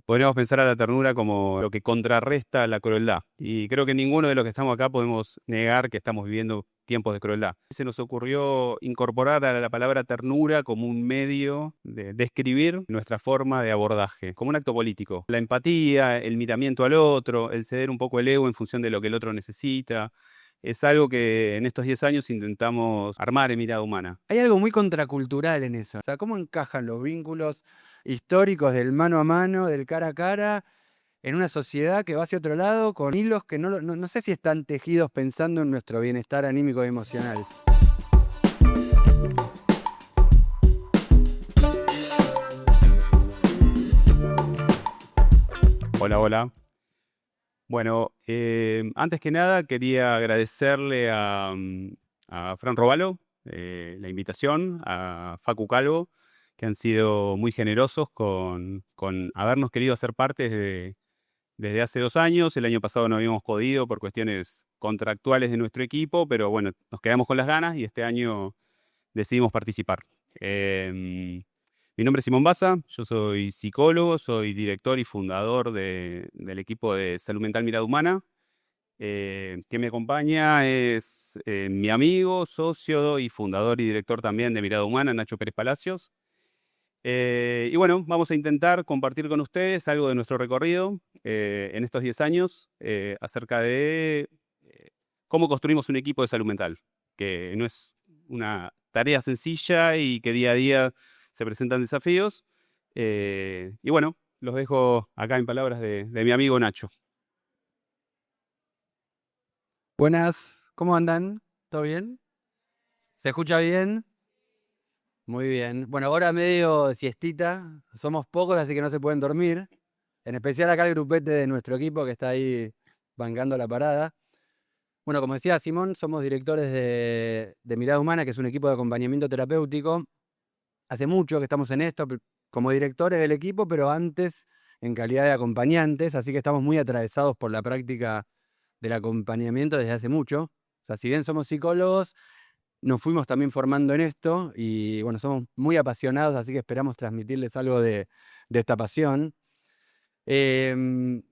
podríamos pensar a la ternura como lo que contrarresta la crueldad. Y creo que ninguno de los que estamos acá podemos negar que estamos viviendo tiempos de crueldad. Se nos ocurrió incorporar a la palabra ternura como un medio de describir nuestra forma de abordaje, como un acto político. La empatía, el miramiento al otro, el ceder un poco el ego en función de lo que el otro necesita. Es algo que en estos 10 años intentamos armar en Mirada Humana. Hay algo muy contracultural en eso. O sea, ¿cómo encajan los vínculos históricos del mano a mano, del cara a cara, en una sociedad que va hacia otro lado con hilos que no sé si están tejidos pensando en nuestro bienestar anímico y emocional? Hola, hola. Bueno, antes que nada quería agradecerle a Fran Robalo la invitación, a Facu Calvo, que han sido muy generosos con habernos querido hacer parte desde hace 2 años. El año pasado no habíamos podido por cuestiones contractuales de nuestro equipo, pero bueno, nos quedamos con las ganas y este año decidimos participar. Mi nombre es Simón Baza, yo soy psicólogo, soy director y fundador del equipo de Salud Mental Mirada Humana. Quien me acompaña es mi amigo, socio y fundador y director también de Mirada Humana, Nacho Pérez Palacios. Y bueno, vamos a intentar compartir con ustedes algo de nuestro recorrido en estos 10 años acerca de cómo construimos un equipo de salud mental, que no es una tarea sencilla y que día a día se presentan desafíos. Y bueno, los dejo acá en palabras de mi amigo Nacho. Buenas, ¿cómo andan? ¿Todo bien? ¿Se escucha bien? Muy bien. Bueno, ahora medio de siestita, somos pocos, así que no se pueden dormir. En especial acá el grupete de nuestro equipo que está ahí bancando la parada. Bueno, como decía Simón, somos directores de Mirada Humana, que es un equipo de acompañamiento terapéutico. Hace mucho que estamos en esto, como directores del equipo, pero antes en calidad de acompañantes, así que estamos muy atravesados por la práctica del acompañamiento desde hace mucho. O sea, si bien somos psicólogos, nos fuimos también formando en esto y bueno, somos muy apasionados, así que esperamos transmitirles algo de esta pasión. Uno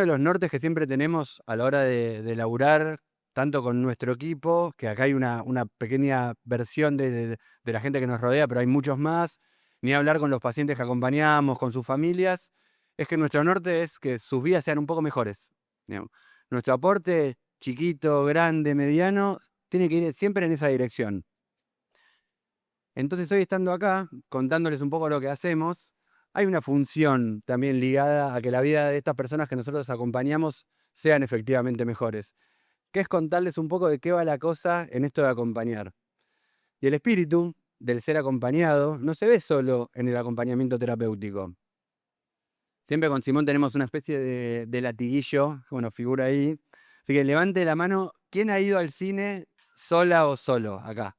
de los nortes que siempre tenemos a la hora de laburar, tanto con nuestro equipo, que acá hay una pequeña versión de la gente que nos rodea, pero hay muchos más, ni hablar con los pacientes que acompañamos, con sus familias, es que nuestro norte es que sus vidas sean un poco mejores. Digamos. Nuestro aporte, chiquito, grande, mediano, tiene que ir siempre en esa dirección. Entonces hoy estando acá, contándoles un poco lo que hacemos, hay una función también ligada a que la vida de estas personas que nosotros acompañamos sean efectivamente mejores, que es contarles un poco de qué va la cosa en esto de acompañar. Y el espíritu del ser acompañado no se ve solo en el acompañamiento terapéutico. Siempre con Simón tenemos una especie de latiguillo, bueno, figura ahí. Así que levante la mano, ¿quién ha ido al cine sola o solo acá?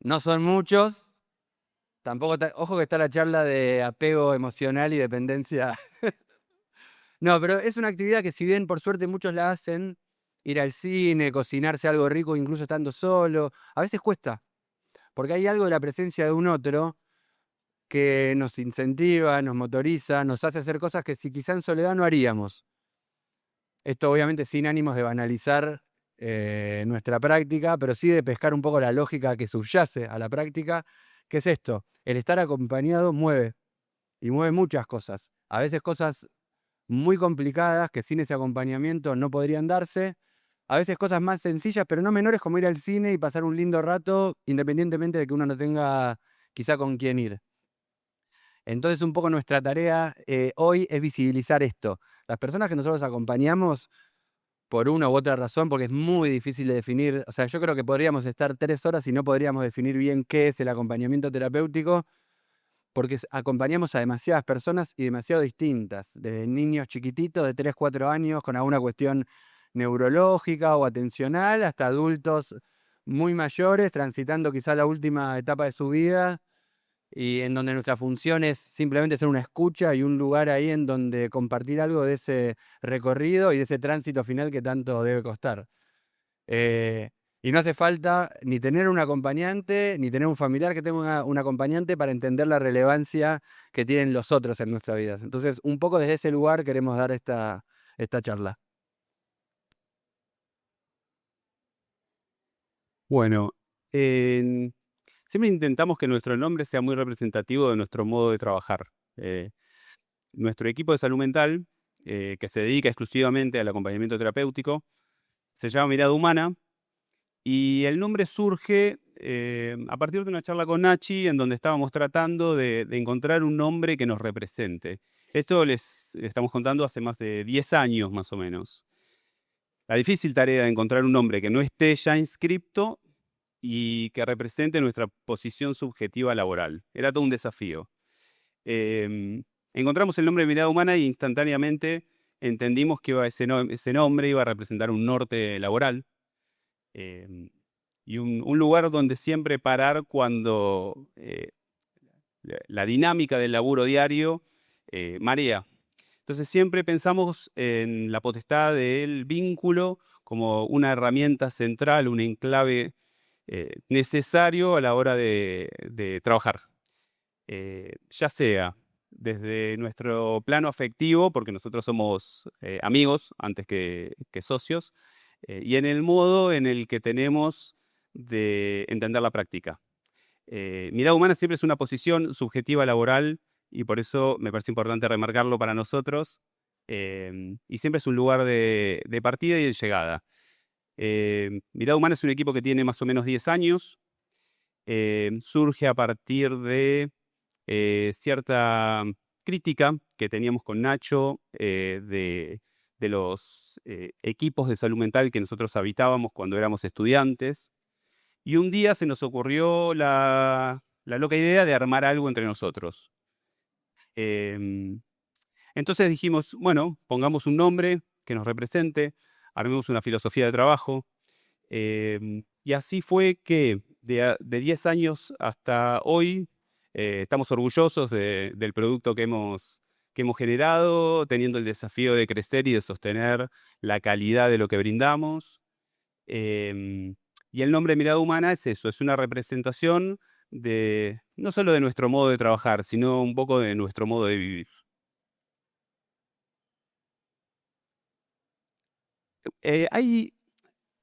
No son muchos. Tampoco ojo que está la charla de apego emocional y dependencia. No, pero es una actividad que si bien por suerte muchos la hacen, ir al cine, cocinarse algo rico incluso estando solo, a veces cuesta, porque hay algo de la presencia de un otro que nos incentiva, nos motoriza, nos hace hacer cosas que si quizá en soledad no haríamos. Esto obviamente sin ánimos de banalizar nuestra práctica, pero sí de pescar un poco la lógica que subyace a la práctica, que es esto, el estar acompañado mueve, y mueve muchas cosas. A veces cosas muy complicadas que sin ese acompañamiento no podrían darse. A veces cosas más sencillas, pero no menores, como ir al cine y pasar un lindo rato, independientemente de que uno no tenga quizá con quién ir. Entonces, un poco nuestra tarea hoy es visibilizar esto. Las personas que nosotros acompañamos, por una u otra razón, porque es muy difícil de definir, o sea, yo creo que podríamos estar 3 horas y no podríamos definir bien qué es el acompañamiento terapéutico, porque acompañamos a demasiadas personas y demasiado distintas, desde niños chiquititos de 3, 4 años con alguna cuestión neurológica o atencional, hasta adultos muy mayores, transitando quizá la última etapa de su vida, y en donde nuestra función es simplemente ser una escucha y un lugar ahí en donde compartir algo de ese recorrido y de ese tránsito final que tanto debe costar. Y no hace falta ni tener un acompañante, ni tener un familiar que tenga un acompañante para entender la relevancia que tienen los otros en nuestras vidas. Entonces, un poco desde ese lugar queremos dar esta charla. Bueno, siempre intentamos que nuestro nombre sea muy representativo de nuestro modo de trabajar. Nuestro equipo de salud mental, que se dedica exclusivamente al acompañamiento terapéutico, se llama Mirada Humana y el nombre surge a partir de una charla con Nachi en donde estábamos tratando de encontrar un nombre que nos represente. Esto les estamos contando hace más de 10 años más o menos. La difícil tarea de encontrar un nombre que no esté ya inscripto y que represente nuestra posición subjetiva laboral. Era todo un desafío. Encontramos el nombre de Mirada Humana e instantáneamente entendimos que ese nombre iba a representar un norte laboral y un lugar donde siempre parar cuando la dinámica del laburo diario marea. Entonces siempre pensamos en la potestad del vínculo como una herramienta central, un enclave necesario a la hora de trabajar. Ya sea desde nuestro plano afectivo, porque nosotros somos amigos antes que socios, y en el modo en el que tenemos de entender la práctica. Mirada Humana siempre es una posición subjetiva laboral y por eso me parece importante remarcarlo para nosotros. Y siempre es un lugar de partida y de llegada. Mirada Humana es un equipo que tiene más o menos 10 años. Surge a partir de cierta crítica que teníamos con Nacho de los equipos de salud mental que nosotros habitábamos cuando éramos estudiantes. Y un día se nos ocurrió la loca idea de armar algo entre nosotros. Em, entonces dijimos, bueno, pongamos un nombre que nos represente, armemos una filosofía de trabajo. Y así fue que de 10 años hasta hoy estamos orgullosos del producto que hemos generado, teniendo el desafío de crecer y de sostener la calidad de lo que brindamos. Em, y el nombre Mirada Humana es eso, es una representación no solo de nuestro modo de trabajar, sino un poco de nuestro modo de vivir. Hay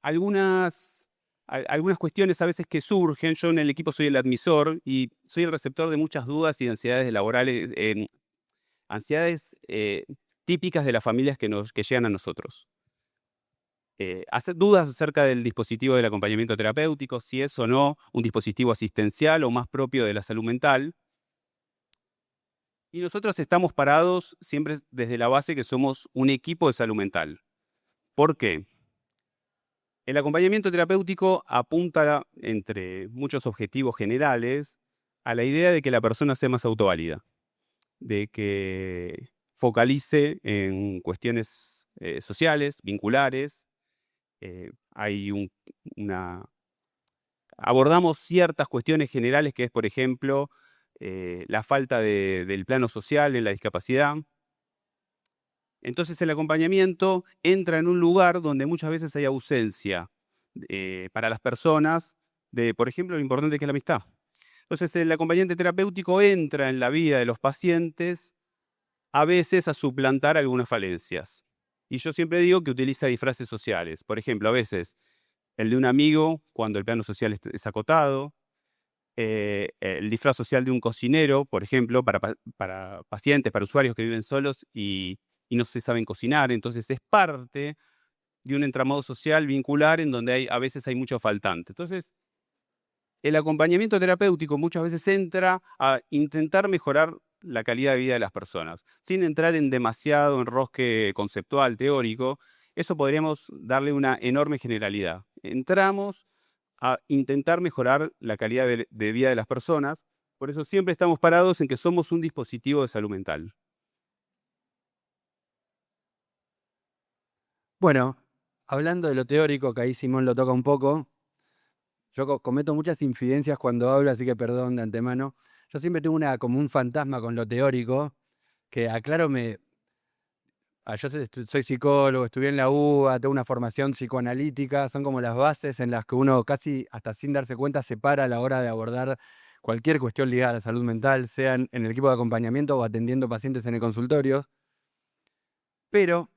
algunas cuestiones a veces que surgen. Yo en el equipo soy el admisor y soy el receptor de muchas dudas y ansiedades laborales, ansiedades típicas de las familias que llegan a nosotros. Dudas acerca del dispositivo del acompañamiento terapéutico, si es o no un dispositivo asistencial o más propio de la salud mental. Y nosotros estamos parados siempre desde la base que somos un equipo de salud mental. ¿Por qué? El acompañamiento terapéutico apunta, entre muchos objetivos generales, a la idea de que la persona sea más autoválida, de que focalice en cuestiones sociales, vinculares. Hay abordamos ciertas cuestiones generales que es, por ejemplo, la falta del plano social en la discapacidad. Entonces el acompañamiento entra en un lugar donde muchas veces hay ausencia para las personas de, por ejemplo, lo importante que es la amistad. Entonces el acompañante terapéutico entra en la vida de los pacientes a veces a suplantar algunas falencias. Y yo siempre digo que utiliza disfraces sociales. Por ejemplo, a veces el de un amigo cuando el plano social es acotado, el disfraz social de un cocinero, por ejemplo, para pacientes, para usuarios que viven solos y no se saben cocinar. Entonces es parte de un entramado social vincular en donde a veces hay mucho faltante. Entonces, el acompañamiento terapéutico muchas veces entra a intentar mejorar la calidad de vida de las personas, sin entrar en demasiado enrosque conceptual, teórico. Eso podríamos darle una enorme generalidad. Entramos a intentar mejorar la calidad de vida de las personas, por eso siempre estamos parados en que somos un dispositivo de salud mental. Bueno, hablando de lo teórico, que ahí Simón lo toca un poco, yo cometo muchas infidencias cuando hablo, así que perdón de antemano. Yo siempre tengo como un fantasma con lo teórico, que aclaro, Yo soy psicólogo, estudié en la UBA, tengo una formación psicoanalítica, son como las bases en las que uno casi hasta sin darse cuenta se para a la hora de abordar cualquier cuestión ligada a la salud mental, sea en el equipo de acompañamiento o atendiendo pacientes en el consultorio. Pero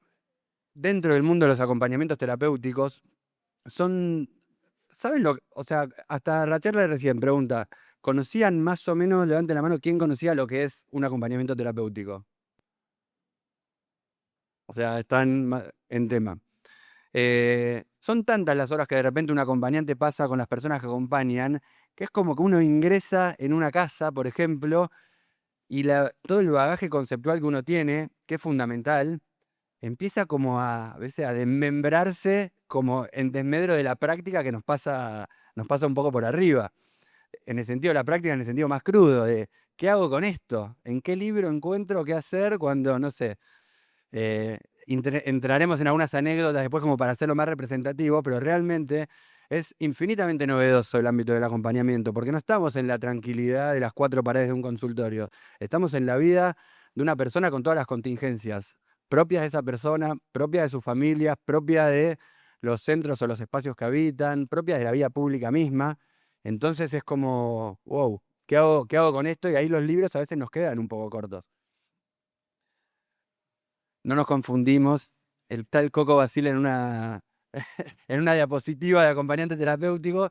dentro del mundo de los acompañamientos terapéuticos, ¿saben lo? O sea, hasta la charla de recién pregunta, ¿conocían más o menos, levanten la mano, quién conocía lo que es un acompañamiento terapéutico? O sea, están en tema. Son tantas las horas que de repente un acompañante pasa con las personas que acompañan, que es como que uno ingresa en una casa, por ejemplo, y todo el bagaje conceptual que uno tiene, que es fundamental, empieza como a veces a desmembrarse como en desmedro de la práctica que nos pasa un poco por arriba. En el sentido de la práctica, en el sentido más crudo, de ¿qué hago con esto? ¿En qué libro encuentro qué hacer cuando, no sé? Entraremos en algunas anécdotas después como para hacerlo más representativo, pero realmente es infinitamente novedoso el ámbito del acompañamiento, porque no estamos en la tranquilidad de las cuatro paredes de un consultorio, estamos en la vida de una persona con todas las contingencias propias de esa persona, propias de su familia, propias de los centros o los espacios que habitan, propias de la vida pública misma. Entonces es como, wow, qué hago con esto? Y ahí los libros a veces nos quedan un poco cortos. No nos confundimos, el tal Coco Basile en una, en una diapositiva de acompañante terapéutico.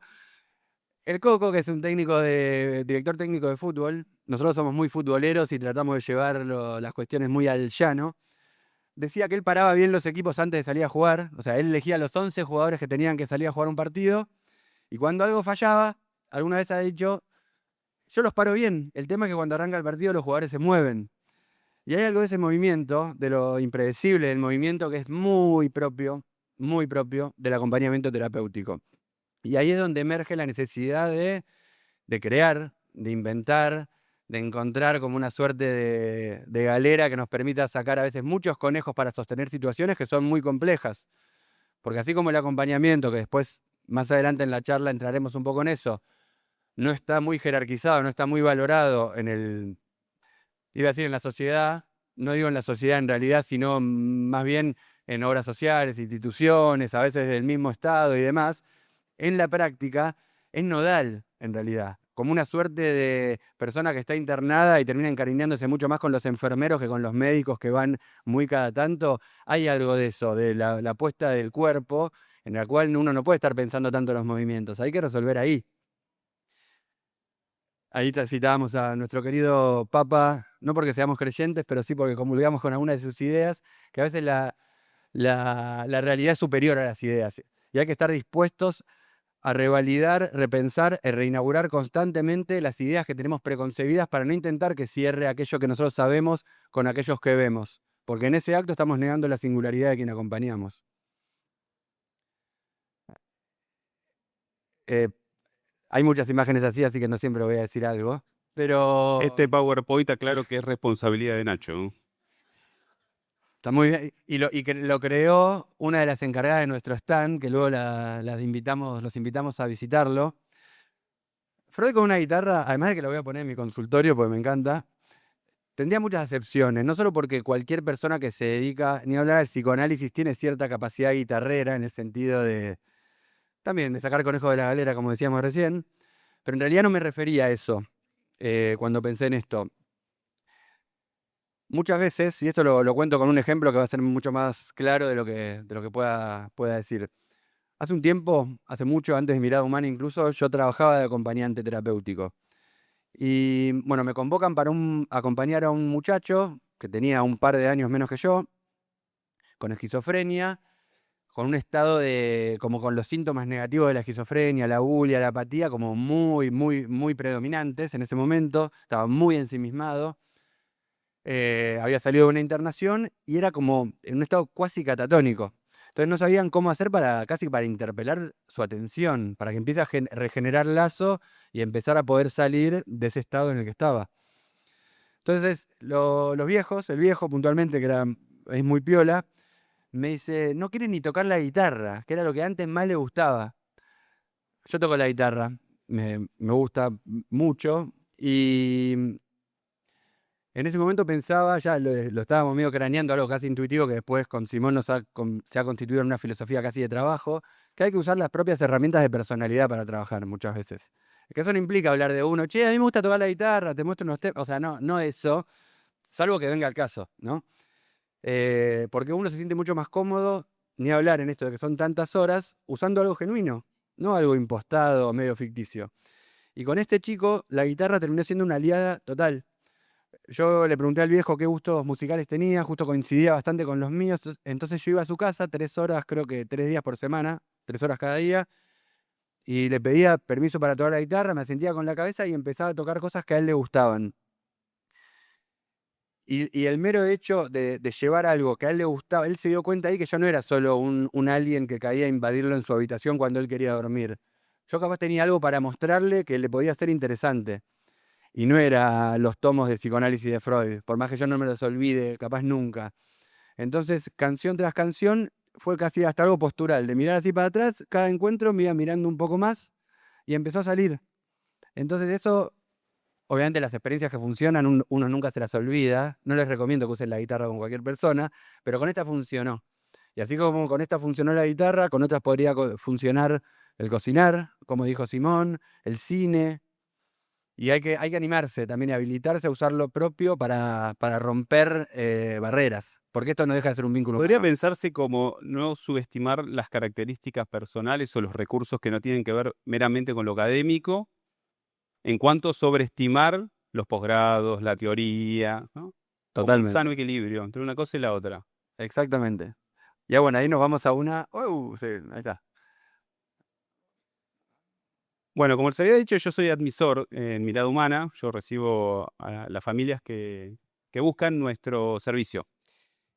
El Coco, que es un director técnico de fútbol, nosotros somos muy futboleros y tratamos de llevar las cuestiones muy al llano. Decía que él paraba bien los equipos antes de salir a jugar, o sea, él elegía los 11 jugadores que tenían que salir a jugar un partido, y cuando algo fallaba, alguna vez ha dicho, yo los paro bien, el tema es que cuando arranca el partido los jugadores se mueven. Y hay algo de ese movimiento, de lo impredecible del movimiento, que es muy propio del acompañamiento terapéutico. Y ahí es donde emerge la necesidad de crear, de inventar, de encontrar como una suerte de galera que nos permita sacar a veces muchos conejos para sostener situaciones que son muy complejas. Porque así como el acompañamiento, que después, más adelante en la charla entraremos un poco en eso, no está muy jerarquizado, no está muy valorado iba a decir en la sociedad, no digo en la sociedad en realidad, sino más bien en obras sociales, instituciones, a veces del mismo Estado y demás, en la práctica es nodal en realidad, como una suerte de persona que está internada y termina encariñándose mucho más con los enfermeros que con los médicos que van muy cada tanto. Hay algo de eso, de la puesta del cuerpo, en la cual uno no puede estar pensando tanto en los movimientos, hay que resolver ahí. Ahí citábamos a nuestro querido Papa, no porque seamos creyentes, pero sí porque comulgamos con algunas de sus ideas, que a veces la realidad es superior a las ideas. Y hay que estar dispuestos a revalidar, repensar y reinaugurar constantemente las ideas que tenemos preconcebidas para no intentar que cierre aquello que nosotros sabemos con aquellos que vemos. Porque en ese acto estamos negando la singularidad de quien acompañamos. Hay muchas imágenes así que no siempre voy a decir algo. Pero Este PowerPoint, aclaro que es responsabilidad de Nacho. está muy bien. Y que lo creó una de las encargadas de nuestro stand, que luego los invitamos a visitarlo. Freud con una guitarra, además de que lo voy a poner en mi consultorio porque me encanta, tendría muchas excepciones, no solo porque cualquier persona que se dedica, ni a hablar al psicoanálisis, tiene cierta capacidad guitarrera en el sentido de, también de sacar conejo de la galera, como decíamos recién, pero en realidad no me refería a eso cuando pensé en esto. Muchas veces, y esto lo cuento con un ejemplo que va a ser mucho más claro de lo que pueda decir. Hace un tiempo, hace mucho, antes de Mirada Humana incluso, yo trabajaba de acompañante terapéutico. Y bueno, me convocan para acompañar a un muchacho que tenía un par de años menos que yo, con esquizofrenia, con un estado como con los síntomas negativos de la esquizofrenia, la bulia, la apatía, como muy predominantes en ese momento. Estaba muy ensimismado. Había salido de una internación y era como en un estado cuasi catatónico. Entonces no sabían cómo hacer casi para interpelar su atención, para que empiece a regenerar lazo y empezar a poder salir de ese estado en el que estaba. Entonces los viejos, el viejo puntualmente, es muy piola, me dice, no quiere ni tocar la guitarra, que era lo que antes más le gustaba. Yo toco la guitarra, me gusta mucho y En ese momento pensaba, ya lo estábamos medio craneando, algo casi intuitivo que después con Simón se ha constituido en una filosofía casi de trabajo, que hay que usar las propias herramientas de personalidad para trabajar muchas veces. Que eso no implica hablar de uno, che, a mí me gusta tocar la guitarra, te muestro unos temas, o sea, no eso, salvo que venga al caso, ¿no? Porque uno se siente mucho más cómodo, ni hablar en esto de que son tantas horas, usando algo genuino, no algo impostado o medio ficticio. Y con este chico, la guitarra terminó siendo una aliada total. Yo le pregunté al viejo qué gustos musicales tenía, justo coincidía bastante con los míos, entonces yo iba a su casa 3 horas, creo que 3 días por semana, 3 horas cada día, y le pedía permiso para tocar la guitarra, me sentía con la cabeza y empezaba a tocar cosas que a él le gustaban. Y el mero hecho de llevar algo que a él le gustaba, él se dio cuenta ahí que yo no era solo un alien que caía a invadirlo en su habitación cuando él quería dormir. Yo capaz tenía algo para mostrarle que le podía ser interesante. Y no era los tomos de psicoanálisis de Freud, por más que yo no me los olvide, capaz nunca. Entonces, canción tras canción, fue casi hasta algo postural, de mirar así para atrás, cada encuentro me iba mirando un poco más y empezó a salir. Entonces eso, obviamente las experiencias que funcionan, uno nunca se las olvida, no les recomiendo que usen la guitarra con cualquier persona, pero con esta funcionó. Y así como con esta funcionó la guitarra, con otras podría funcionar el cocinar, como dijo Simón, el cine, y hay que animarse también y habilitarse a usar lo propio para romper barreras, porque esto no deja de ser un vínculo Podría humano. pensarse como no subestimar las características personales o los recursos que no tienen que ver meramente con lo académico, en cuanto a sobreestimar los posgrados, la teoría, ¿no? Como un sano Totalmente, equilibrio entre una cosa y la otra. exactamente. Ya bueno, ahí nos vamos a una... sí, ahí está. Bueno, como les había dicho, yo soy admisor en Mirada Humana. Yo recibo a las familias que buscan nuestro servicio.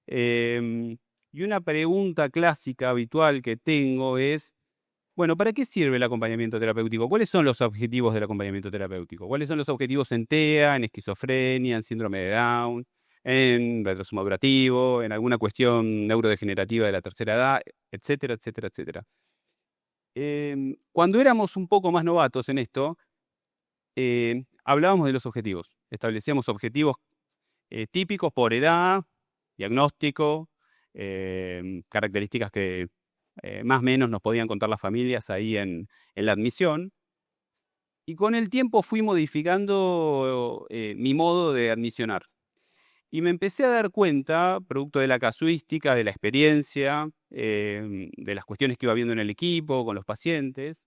Y una pregunta clásica, habitual que tengo es, bueno, ¿para qué sirve el acompañamiento terapéutico? ¿Cuáles son los objetivos del acompañamiento terapéutico? ¿Cuáles son los objetivos en TEA, en esquizofrenia, en síndrome de Down, en retraso madurativo, en alguna cuestión neurodegenerativa de la tercera edad, etcétera, etcétera, etcétera? Cuando éramos un poco más novatos en esto, hablábamos de los objetivos. Establecíamos objetivos típicos por edad, diagnóstico, características que más o menos nos podían contar las familias ahí en la admisión. Y con el tiempo fui modificando mi modo de admisionar. Y me empecé a dar cuenta, producto de la casuística, de la experiencia, de las cuestiones que iba viendo en el equipo, con los pacientes,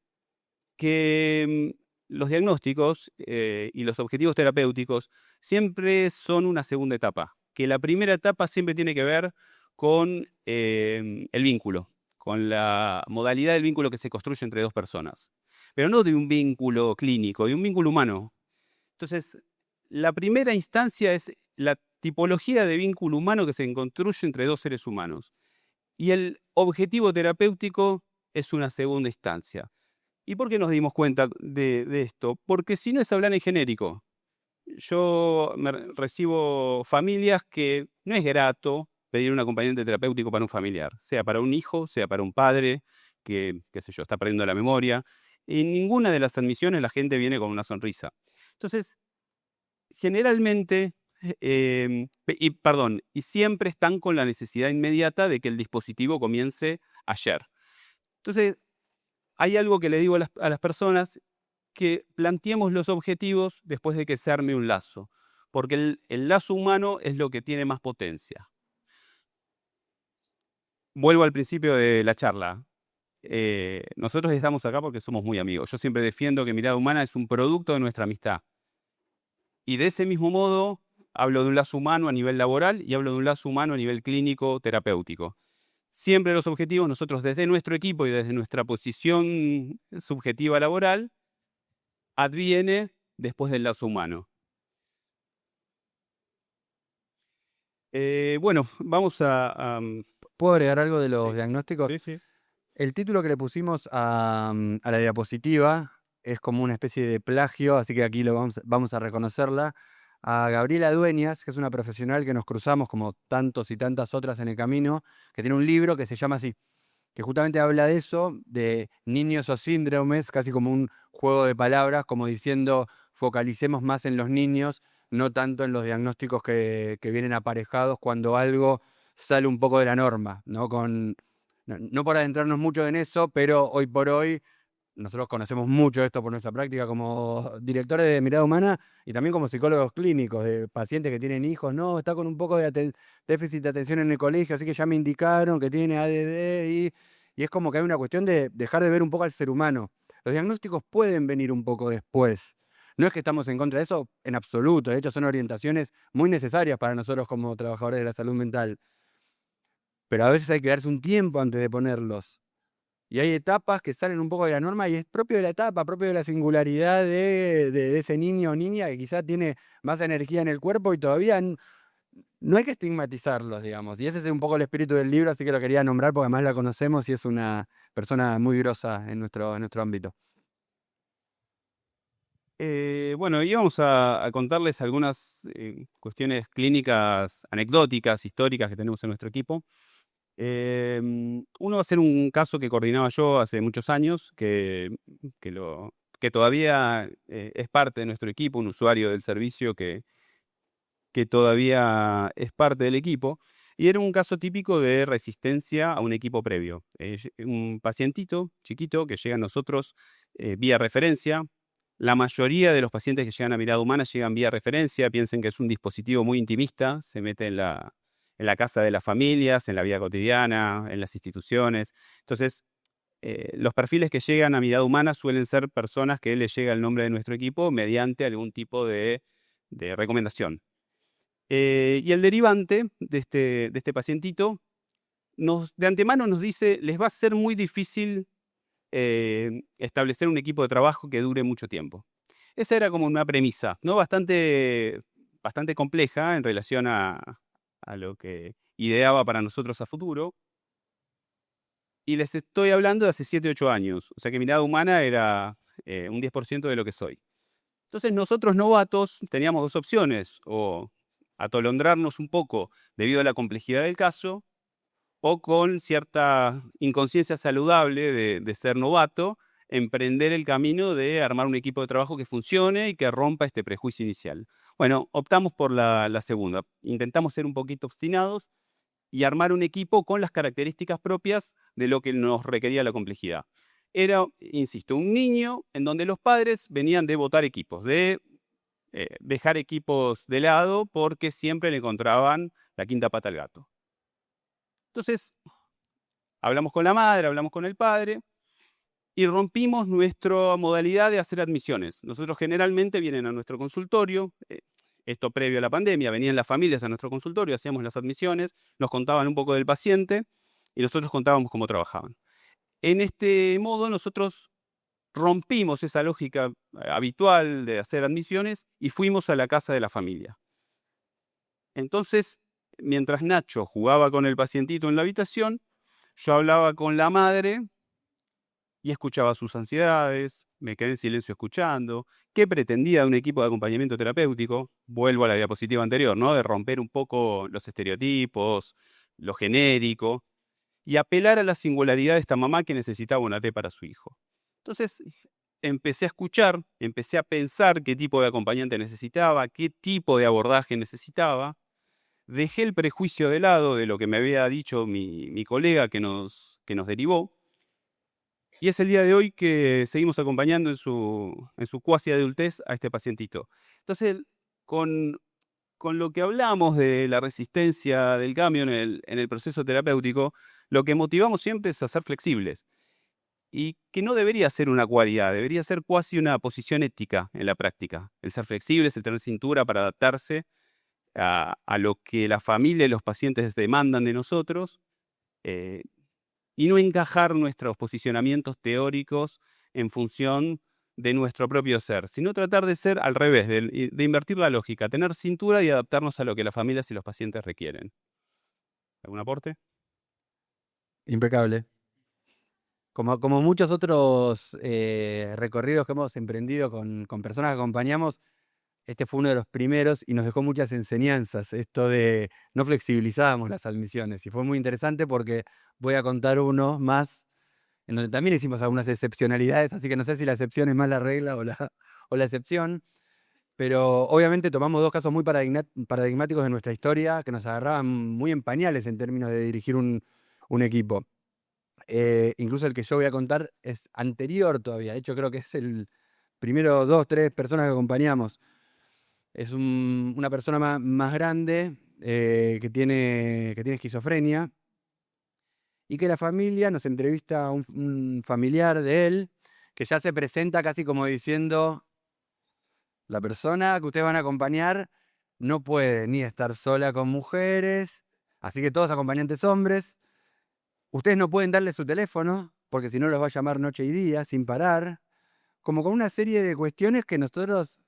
que los diagnósticos y los objetivos terapéuticos siempre son una segunda etapa, que la primera etapa siempre tiene que ver con el vínculo, con la modalidad del vínculo que se construye entre dos personas, pero no de un vínculo clínico, de un vínculo humano. Entonces, la primera instancia es la tipología de vínculo humano que se construye entre dos seres humanos. Y el objetivo terapéutico es una segunda instancia. ¿Y por qué nos dimos cuenta de esto? Porque si no es hablar en genérico. Yo recibo familias que no es grato pedir un acompañante terapéutico para un familiar, sea para un hijo, sea para un padre que, qué sé yo, está perdiendo la memoria. En ninguna de las admisiones la gente viene con una sonrisa. Entonces, generalmente, y siempre están con la necesidad inmediata de que el dispositivo comience ayer. Entonces, hay algo que le digo a las personas, que planteemos los objetivos después de que se arme un lazo, porque el lazo humano es lo que tiene más potencia. Vuelvo al principio de la charla. Nosotros estamos acá porque somos muy amigos. Yo siempre defiendo que Mirada Humana es un producto de nuestra amistad. Y de ese mismo modo, hablo de un lazo humano a nivel laboral y hablo de un lazo humano a nivel clínico terapéutico. Siempre los objetivos, nosotros desde nuestro equipo y desde nuestra posición subjetiva laboral, adviene después del lazo humano. Bueno, vamos ¿Puedo agregar algo de los sí, diagnósticos? sí, sí. El título que le pusimos a la diapositiva es como una especie de plagio, así que aquí vamos a reconocerla. A Gabriela Dueñas, que es una profesional que nos cruzamos como tantos y tantas otras en el camino, que tiene un libro que se llama así, que justamente habla de eso, de niños o síndromes, casi como un juego de palabras, como diciendo focalicemos más en los niños, no tanto en los diagnósticos que vienen aparejados cuando algo sale un poco de la norma, ¿no? No por adentrarnos mucho en eso, pero hoy por hoy nosotros conocemos mucho esto por nuestra práctica como directores de mirada humana y también como psicólogos clínicos de pacientes que tienen hijos. No, está con un poco de déficit de atención en el colegio, así que ya me indicaron que tiene ADD y es como que hay una cuestión de dejar de ver un poco al ser humano. Los diagnósticos pueden venir un poco después. No es que estamos en contra de eso en absoluto, de hecho son orientaciones muy necesarias para nosotros como trabajadores de la salud mental, pero a veces hay que darse un tiempo antes de ponerlos. Y hay etapas que salen un poco de la norma y es propio de la etapa, propio de la singularidad de ese niño o niña que quizá tiene más energía en el cuerpo y todavía no hay que estigmatizarlos, digamos. Y ese es un poco el espíritu del libro, así que lo quería nombrar porque además la conocemos y es una persona muy grosa en nuestro ámbito. Bueno, íbamos a contarles algunas cuestiones clínicas anecdóticas, históricas que tenemos en nuestro equipo. Uno va a ser un caso que coordinaba yo hace muchos años, que todavía es parte de nuestro equipo, un usuario del servicio que todavía es parte del equipo, y era un caso típico de resistencia a un equipo previo. Un pacientito chiquito que llega a nosotros vía referencia. La mayoría de los pacientes que llegan a mirada humana llegan vía referencia, piensen que es un dispositivo muy intimista, se mete en la casa de las familias, en la vida cotidiana, en las instituciones. Entonces, los perfiles que llegan a mirada humana suelen ser personas que les llega el nombre de nuestro equipo mediante algún tipo de recomendación. Y el derivante de este pacientito de antemano nos dice, les va a ser muy difícil establecer un equipo de trabajo que dure mucho tiempo. Esa era como una premisa, ¿no? Bastante compleja en relación a lo que ideaba para nosotros a futuro. Y les estoy hablando de hace 7, 8 años. O sea que mirada humana era un 10% de lo que soy. Entonces nosotros novatos teníamos dos opciones, o atolondrarnos un poco debido a la complejidad del caso, o con cierta inconsciencia saludable de ser novato, emprender el camino de armar un equipo de trabajo que funcione y que rompa este prejuicio inicial. Bueno, optamos por la segunda. Intentamos ser un poquito obstinados y armar un equipo con las características propias de lo que nos requería la complejidad. Era, insisto, un niño en donde los padres venían de votar equipos, de dejar equipos de lado porque siempre le encontraban la quinta pata al gato. Entonces, hablamos con la madre, hablamos con el padre y rompimos nuestra modalidad de hacer admisiones. Nosotros generalmente vienen a nuestro consultorio, esto previo a la pandemia, venían las familias a nuestro consultorio, hacíamos las admisiones, nos contaban un poco del paciente y nosotros contábamos cómo trabajaban. En este modo nosotros rompimos esa lógica habitual de hacer admisiones y fuimos a la casa de la familia. Entonces, mientras Nacho jugaba con el pacientito en la habitación, yo hablaba con la madre y escuchaba sus ansiedades, me quedé en silencio escuchando, qué pretendía de un equipo de acompañamiento terapéutico. Vuelvo a la diapositiva anterior, ¿no? De romper un poco los estereotipos, lo genérico, y apelar a la singularidad de esta mamá que necesitaba una T para su hijo. Entonces, empecé a escuchar, empecé a pensar qué tipo de acompañante necesitaba, qué tipo de abordaje necesitaba. Dejé el prejuicio de lado de lo que me había dicho mi colega que nos derivó. Y es el día de hoy que seguimos acompañando en su cuasi adultez a este pacientito. Entonces, con, con lo que hablamos de la resistencia del cambio en el proceso terapéutico, lo que motivamos siempre es a ser flexibles. Y que no debería ser una cualidad, debería ser cuasi una posición ética en la práctica. El ser flexibles, el tener cintura para adaptarse a lo que la familia y los pacientes demandan de nosotros, eh, y no encajar nuestros posicionamientos teóricos en función de nuestro propio ser, sino tratar de ser al revés, de invertir la lógica, tener cintura y adaptarnos a lo que las familias y los pacientes requieren. ¿Algún aporte? Impecable. Como muchos otros recorridos que hemos emprendido con personas que acompañamos, este fue uno de los primeros y nos dejó muchas enseñanzas, esto de no flexibilizábamos las admisiones. Y fue muy interesante porque voy a contar uno más, en donde también hicimos algunas excepcionalidades, así que no sé si la excepción es más la regla o la excepción. Pero obviamente tomamos dos casos muy paradigmáticos de nuestra historia que nos agarraban muy en pañales en términos de dirigir un equipo. Incluso el que yo voy a contar es anterior todavía. De hecho, creo que es el primero 2, 3 personas que acompañamos. Es una persona más grande que tiene esquizofrenia y que la familia nos entrevista a un familiar de él que ya se presenta casi como diciendo: la persona que ustedes van a acompañar no puede ni estar sola con mujeres, así que todos acompañantes hombres. Ustedes no pueden darle su teléfono, porque si no los va a llamar noche y día, sin parar. Como con una serie de cuestiones que nosotros,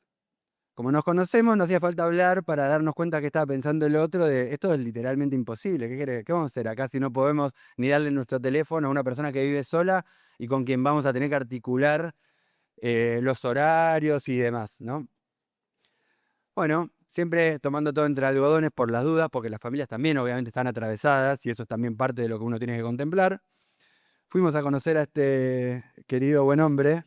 como nos conocemos, no hacía falta hablar para darnos cuenta que estaba pensando el otro de esto es literalmente imposible. ¿Qué vamos a hacer acá si no podemos ni darle nuestro teléfono a una persona que vive sola y con quien vamos a tener que articular los horarios y demás, ¿no? Bueno, siempre tomando todo entre algodones por las dudas, porque las familias también obviamente están atravesadas y eso es también parte de lo que uno tiene que contemplar. Fuimos a conocer a este querido buen hombre.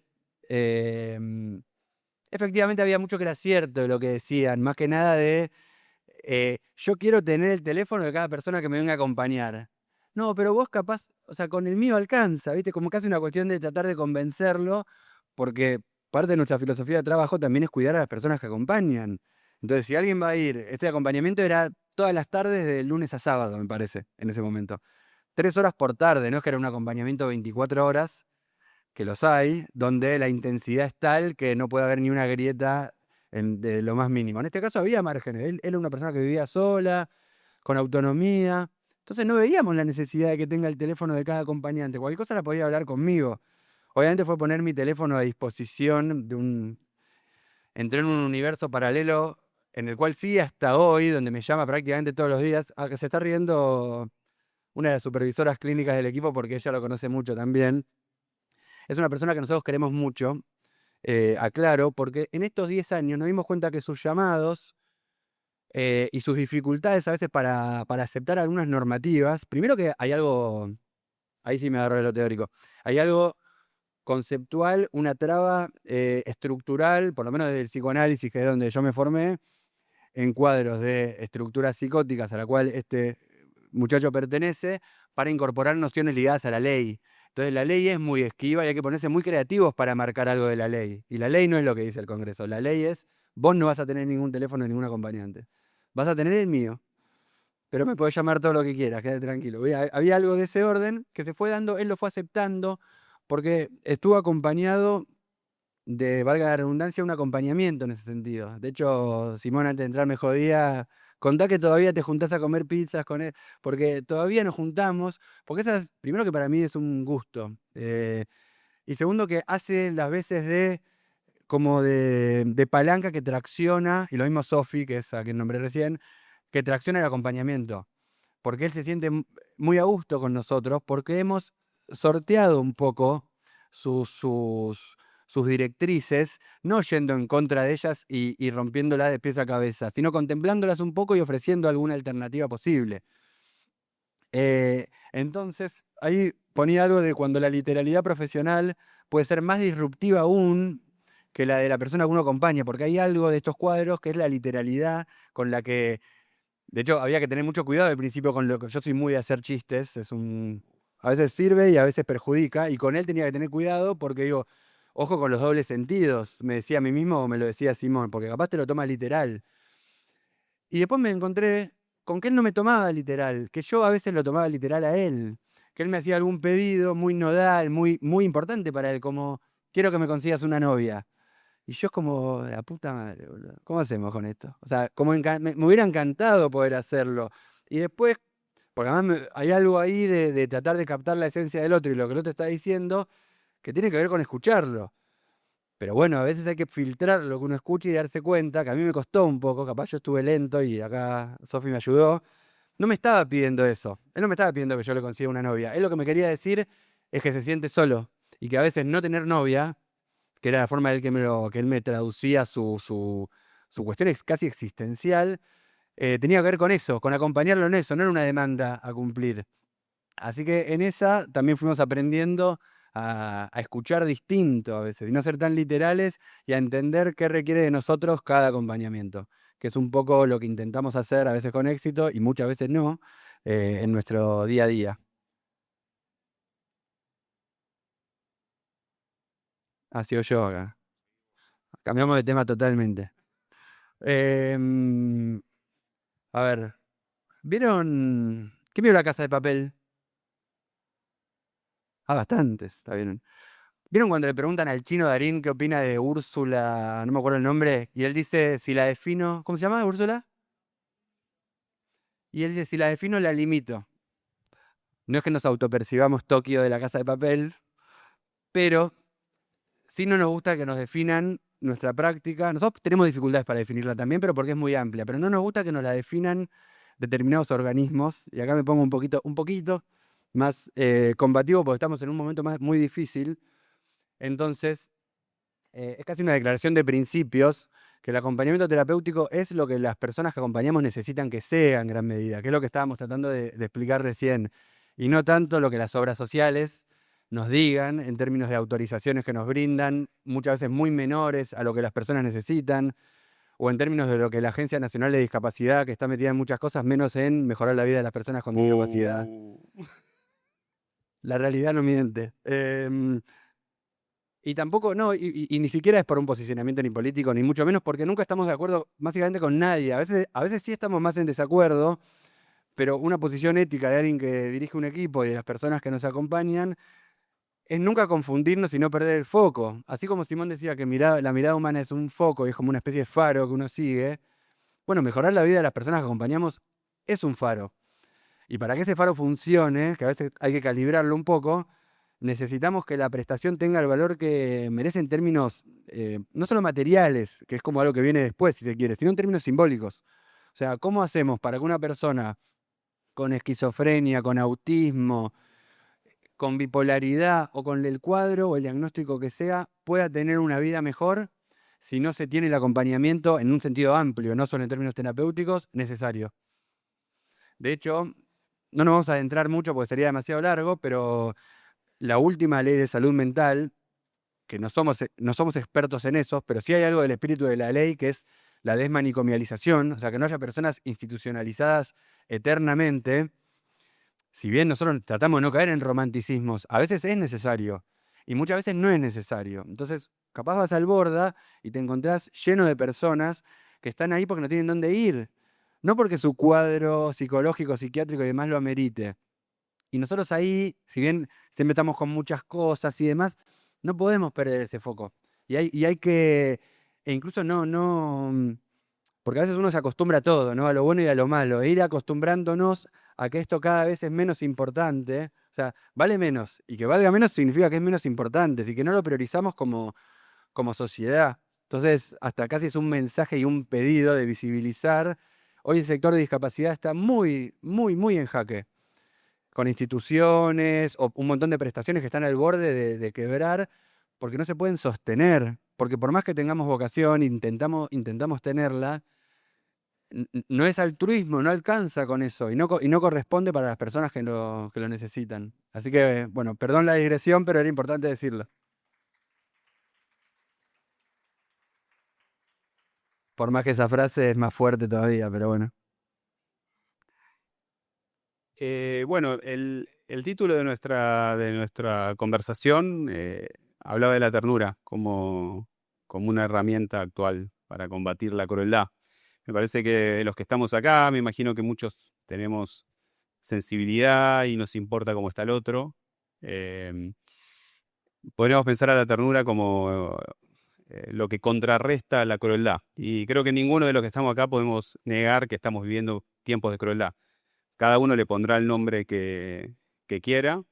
Efectivamente había mucho que era cierto de lo que decían, más que nada de yo quiero tener el teléfono de cada persona que me venga a acompañar. No, pero vos capaz, o sea, con el mío alcanza, ¿viste? Como casi una cuestión de tratar de convencerlo, porque parte de nuestra filosofía de trabajo también es cuidar a las personas que acompañan. Entonces, si alguien va a ir, este acompañamiento era todas las tardes de lunes a sábado, me parece, en ese momento. 3 horas por tarde, no es que era un acompañamiento 24 horas, que los hay, donde la intensidad es tal que no puede haber ni una grieta de lo más mínimo. En este caso había márgenes. Él era una persona que vivía sola, con autonomía. Entonces no veíamos la necesidad de que tenga el teléfono de cada acompañante. Cualquier cosa la podía hablar conmigo. Obviamente fue poner mi teléfono a disposición entré en un universo paralelo en el cual sí hasta hoy, donde me llama prácticamente todos los días, a que se está riendo una de las supervisoras clínicas del equipo porque ella lo conoce mucho también. Es una persona que nosotros queremos mucho, aclaro, porque en estos 10 años nos dimos cuenta que sus llamados y sus dificultades a veces para aceptar algunas normativas, primero que hay algo, ahí sí me agarró de lo teórico, hay algo conceptual, una traba estructural, por lo menos desde el psicoanálisis, que es donde yo me formé, en cuadros de estructuras psicóticas a la cual este muchacho pertenece, para incorporar nociones ligadas a la ley. Entonces la ley es muy esquiva y hay que ponerse muy creativos para marcar algo de la ley. Y la ley no es lo que dice el Congreso. La ley es, vos no vas a tener ningún teléfono de ningún acompañante. Vas a tener el mío, pero me podés llamar todo lo que quieras, quédate tranquilo. Había algo de ese orden que se fue dando, él lo fue aceptando, porque estuvo acompañado de, valga la redundancia, un acompañamiento en ese sentido. De hecho, Simón, antes de entrar me jodía, contá que todavía te juntás a comer pizzas con él, porque todavía nos juntamos, porque primero que para mí es un gusto, y segundo que hace las veces como de palanca que tracciona, y lo mismo Sofi, que es a quien nombré recién, que tracciona el acompañamiento, porque él se siente muy a gusto con nosotros, porque hemos sorteado un poco sus directrices, no yendo en contra de ellas y rompiéndolas de pies a cabeza, sino contemplándolas un poco y ofreciendo alguna alternativa posible. Entonces, ahí ponía algo de cuando la literalidad profesional puede ser más disruptiva aún que la de la persona que uno acompaña, porque hay algo de estos cuadros que es la literalidad con la que, de hecho, había que tener mucho cuidado al principio con lo que yo soy muy de hacer chistes, a veces sirve y a veces perjudica, y con él tenía que tener cuidado porque digo, ojo con los dobles sentidos, me decía a mí mismo o me lo decía Simón, porque capaz te lo toma literal. Y después me encontré con que él no me tomaba literal, que yo a veces lo tomaba literal a él, que él me hacía algún pedido muy nodal, muy, muy importante para él, como quiero que me consigas una novia. Y yo es como, la puta madre, boludo, ¿cómo hacemos con esto? O sea, como me hubiera encantado poder hacerlo. Y después, porque además hay algo ahí de tratar de captar la esencia del otro y lo que el otro está diciendo, que tiene que ver con escucharlo. Pero bueno, a veces hay que filtrar lo que uno escucha y darse cuenta, que a mí me costó un poco, capaz yo estuve lento y acá Sofi me ayudó. No me estaba pidiendo eso. Él no me estaba pidiendo que yo le consiga una novia. Él lo que me quería decir es que se siente solo y que a veces no tener novia, que era la forma de que él me traducía su cuestión casi existencial, tenía que ver con eso, con acompañarlo en eso, no era una demanda a cumplir. Así que en esa también fuimos aprendiendo a escuchar distinto a veces, y no ser tan literales, y a entender qué requiere de nosotros cada acompañamiento, que es un poco lo que intentamos hacer a veces con éxito y muchas veces no, en nuestro día a día. Ha sido yo acá. Cambiamos de tema totalmente. Em, a ver, ¿vieron? ¿Quién vio La Casa de Papel? Ah, bastantes, está bien. ¿Vieron cuando le preguntan al Chino Darín qué opina de Úrsula? No me acuerdo el nombre. Y él dice, si la defino. ¿Cómo se llama, Úrsula? Y él dice, si la defino, la limito. No es que nos autopercibamos Tokio de La Casa de Papel, pero sí no nos gusta que nos definan nuestra práctica. Nosotros tenemos dificultades para definirla también, pero porque es muy amplia. Pero no nos gusta que nos la definan determinados organismos. Y acá me pongo un poquito más combativo porque estamos en un momento muy difícil. Entonces, es casi una declaración de principios que el acompañamiento terapéutico es lo que las personas que acompañamos necesitan que sea en gran medida, que es lo que estábamos tratando de explicar recién, y no tanto lo que las obras sociales nos digan en términos de autorizaciones que nos brindan, muchas veces muy menores a lo que las personas necesitan, o en términos de lo que la Agencia Nacional de Discapacidad, que está metida en muchas cosas, menos en mejorar la vida de las personas con discapacidad. La realidad no miente. Y tampoco, no, y ni siquiera es por un posicionamiento ni político, ni mucho menos porque nunca estamos de acuerdo básicamente con nadie. A veces sí estamos más en desacuerdo, pero una posición ética de alguien que dirige un equipo y de las personas que nos acompañan es nunca confundirnos y no perder el foco. Así como Simón decía que la mirada humana es un foco y es como una especie de faro que uno sigue, bueno, mejorar la vida de las personas que acompañamos es un faro. Y para que ese faro funcione, que a veces hay que calibrarlo un poco, necesitamos que la prestación tenga el valor que merece en términos no solo materiales, que es como algo que viene después, si se quiere, sino en términos simbólicos. O sea, ¿cómo hacemos para que una persona con esquizofrenia, con autismo, con bipolaridad o con el cuadro o el diagnóstico que sea, pueda tener una vida mejor si no se tiene el acompañamiento en un sentido amplio, no solo en términos terapéuticos, necesario? De hecho, no nos vamos a adentrar mucho porque sería demasiado largo, pero la última ley de salud mental, que no somos expertos en eso, pero sí hay algo del espíritu de la ley que es la desmanicomialización, o sea, que no haya personas institucionalizadas eternamente. Si bien nosotros tratamos de no caer en romanticismos, a veces es necesario y muchas veces no es necesario. Entonces, capaz vas al Borda y te encontrás lleno de personas que están ahí porque no tienen dónde ir, no porque su cuadro psicológico, psiquiátrico y demás lo amerite. Y nosotros ahí, si bien siempre estamos con muchas cosas y demás, no podemos perder ese foco. Y hay que, e incluso porque a veces uno se acostumbra a todo, ¿no? A lo bueno y a lo malo. E ir acostumbrándonos a que esto cada vez es menos importante. O sea, vale menos. Y que valga menos significa que es menos importante. Así que no lo priorizamos como sociedad. Entonces, hasta casi es un mensaje y un pedido de visibilizar. Hoy el sector de discapacidad está muy, muy, muy en jaque con instituciones o un montón de prestaciones que están al borde de quebrar porque no se pueden sostener. Porque por más que tengamos vocación, intentamos tenerla, no es altruismo, no alcanza con eso y no corresponde para las personas que lo necesitan. Así que, bueno, perdón la digresión, pero era importante decirlo. Por más que esa frase es más fuerte todavía, pero bueno. Bueno, el título de nuestra conversación hablaba de la ternura como una herramienta actual para combatir la crueldad. Me parece que de los que estamos acá, me imagino que muchos tenemos sensibilidad y nos importa cómo está el otro. Em, Podríamos pensar a la ternura como lo que contrarresta la crueldad. Y creo que ninguno de los que estamos acá podemos negar que estamos viviendo tiempos de crueldad. Cada uno le pondrá el nombre que quiera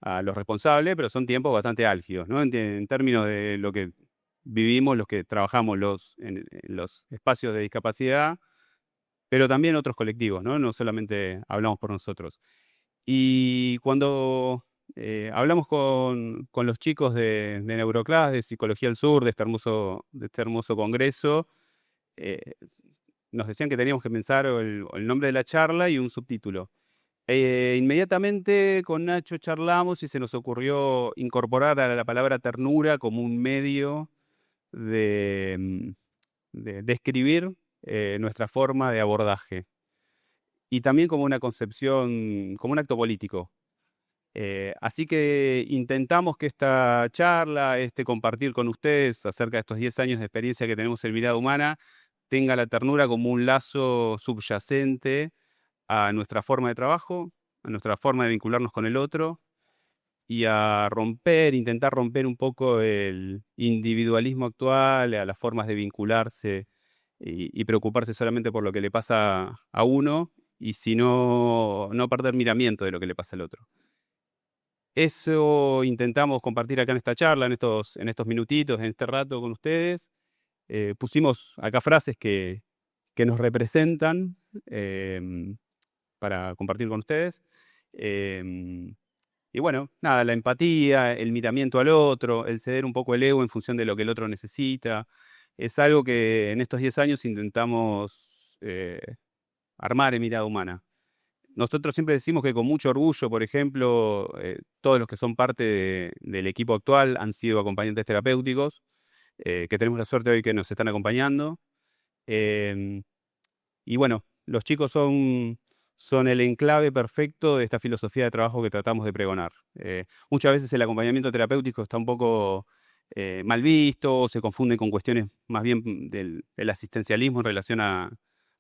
a los responsables, pero son tiempos bastante álgidos, ¿no? En términos de lo que vivimos, los que trabajamos en los espacios de discapacidad, pero también otros colectivos, ¿no? No solamente hablamos por nosotros. Y cuando hablamos con los chicos de Neuroclass, de Psicología del Sur, de este hermoso congreso, eh, nos decían que teníamos que pensar el nombre de la charla y un subtítulo. Inmediatamente con Nacho charlamos y se nos ocurrió incorporar a la palabra ternura como un medio de describir nuestra forma de abordaje y también como una concepción, como un acto político. Así que intentamos que esta charla, este compartir con ustedes acerca de estos 10 años de experiencia que tenemos en Mirada Humana, tenga la ternura como un lazo subyacente a nuestra forma de trabajo, a nuestra forma de vincularnos con el otro y a intentar romper un poco el individualismo actual, a las formas de vincularse y preocuparse solamente por lo que le pasa a uno y si no, no perder miramiento de lo que le pasa al otro. Eso intentamos compartir acá en esta charla, en estos minutitos, en este rato con ustedes. Pusimos acá frases que nos representan para compartir con ustedes. Em, y bueno, nada, la empatía, el miramiento al otro, el ceder un poco el ego en función de lo que el otro necesita, es algo que en estos 10 años intentamos armar en Mirada Humana. Nosotros siempre decimos que con mucho orgullo, por ejemplo, todos los que son parte del equipo actual han sido acompañantes terapéuticos, que tenemos la suerte hoy que nos están acompañando. Em, y bueno, los chicos son el enclave perfecto de esta filosofía de trabajo que tratamos de pregonar. Muchas veces el acompañamiento terapéutico está un poco mal visto, o se confunde con cuestiones más bien del asistencialismo en relación a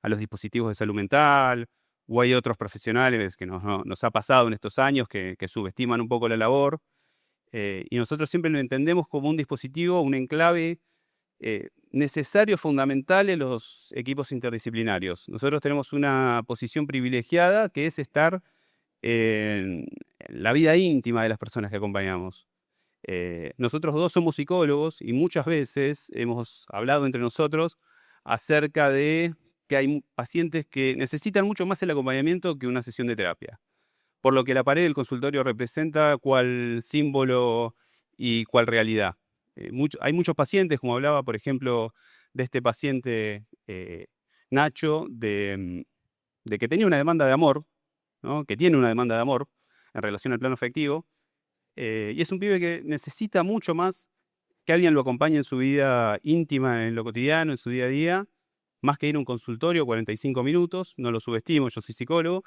los dispositivos de salud mental, o hay otros profesionales que nos ha pasado en estos años que subestiman un poco la labor, y nosotros siempre lo entendemos como un dispositivo, un enclave necesario, fundamental en los equipos interdisciplinarios. Nosotros tenemos una posición privilegiada que es estar en la vida íntima de las personas que acompañamos. Nosotros dos somos psicólogos y muchas veces hemos hablado entre nosotros acerca de que hay pacientes que necesitan mucho más el acompañamiento que una sesión de terapia, por lo que la pared del consultorio representa cual símbolo y cual realidad. Hay muchos pacientes, como hablaba, por ejemplo, de este paciente Nacho, de que tenía una demanda de amor, ¿no? Que tiene una demanda de amor en relación al plano afectivo, y es un pibe que necesita mucho más que alguien lo acompañe en su vida íntima, en lo cotidiano, en su día a día, más que ir a un consultorio 45 minutos, no lo subestimo, yo soy psicólogo,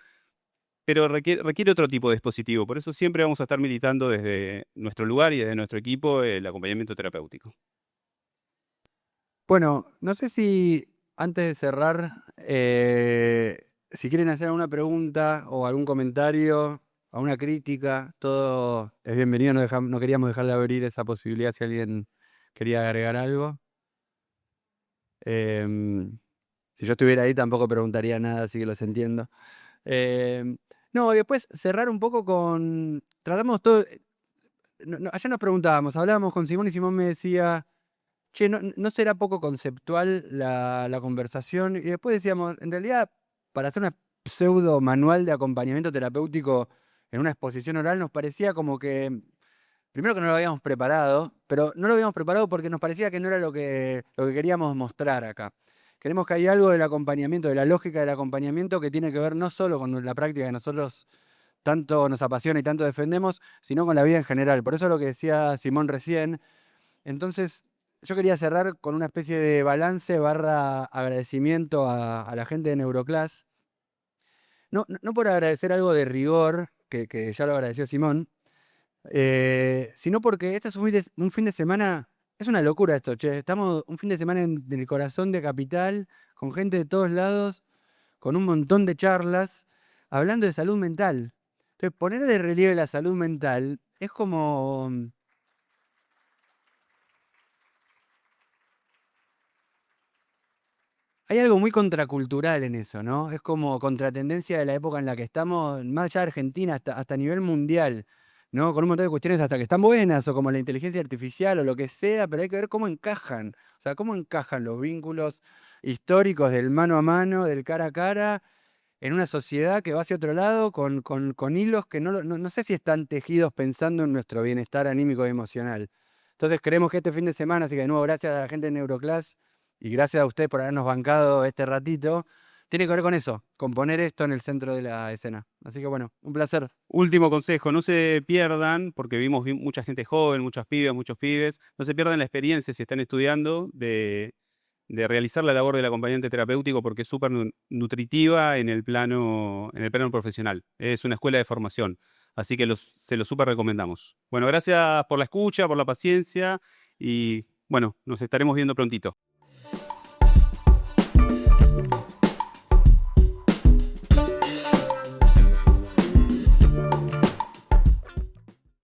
pero requiere otro tipo de dispositivo. Por eso siempre vamos a estar militando desde nuestro lugar y desde nuestro equipo el acompañamiento terapéutico. Bueno, no sé si antes de cerrar, si quieren hacer alguna pregunta o algún comentario, alguna crítica, todo es bienvenido. No queríamos dejar de abrir esa posibilidad si alguien quería agregar algo. Si yo estuviera ahí tampoco preguntaría nada, así que los entiendo. No, y después cerrar un poco con... Tratamos todo... ayer nos preguntábamos, hablábamos con Simón y Simón me decía, che, ¿no será poco conceptual la conversación? Y después decíamos, en realidad, para hacer una pseudo manual de acompañamiento terapéutico en una exposición oral, nos parecía como que, primero que no lo habíamos preparado, pero no lo habíamos preparado porque nos parecía que no era lo que queríamos mostrar acá. Queremos que haya algo del acompañamiento, de la lógica del acompañamiento que tiene que ver no solo con la práctica que nosotros tanto nos apasiona y tanto defendemos, sino con la vida en general. Por eso lo que decía Simón recién. Entonces, yo quería cerrar con una especie de balance barra agradecimiento a la gente de Neuroclass. No por agradecer algo de rigor, que ya lo agradeció Simón, sino porque este es un fin de semana, es una locura esto, che. Estamos un fin de semana en el corazón de Capital, con gente de todos lados, con un montón de charlas, hablando de salud mental. Entonces, poner de relieve la salud mental es como... Hay algo muy contracultural en eso, ¿no? Es como contratendencia de la época en la que estamos, más allá de Argentina, hasta a nivel mundial, ¿no? Con un montón de cuestiones hasta que están buenas, o como la inteligencia artificial o lo que sea, pero hay que ver cómo encajan. O sea, cómo encajan los vínculos históricos del mano a mano, del cara a cara, en una sociedad que va hacia otro lado, con hilos que no sé si están tejidos pensando en nuestro bienestar anímico y emocional. Entonces creemos que este fin de semana, así que de nuevo gracias a la gente de Neuroclass y gracias a usted por habernos bancado este ratito, tiene que ver con eso, con poner esto en el centro de la escena. Así que bueno, un placer. Último consejo, no se pierdan, porque vimos mucha gente joven, muchas pibas, muchos pibes, no se pierdan la experiencia si están estudiando de realizar la labor del acompañante terapéutico porque es súper nutritiva en el plano profesional. Es una escuela de formación, así que se los súper recomendamos. Bueno, gracias por la escucha, por la paciencia y bueno, nos estaremos viendo prontito.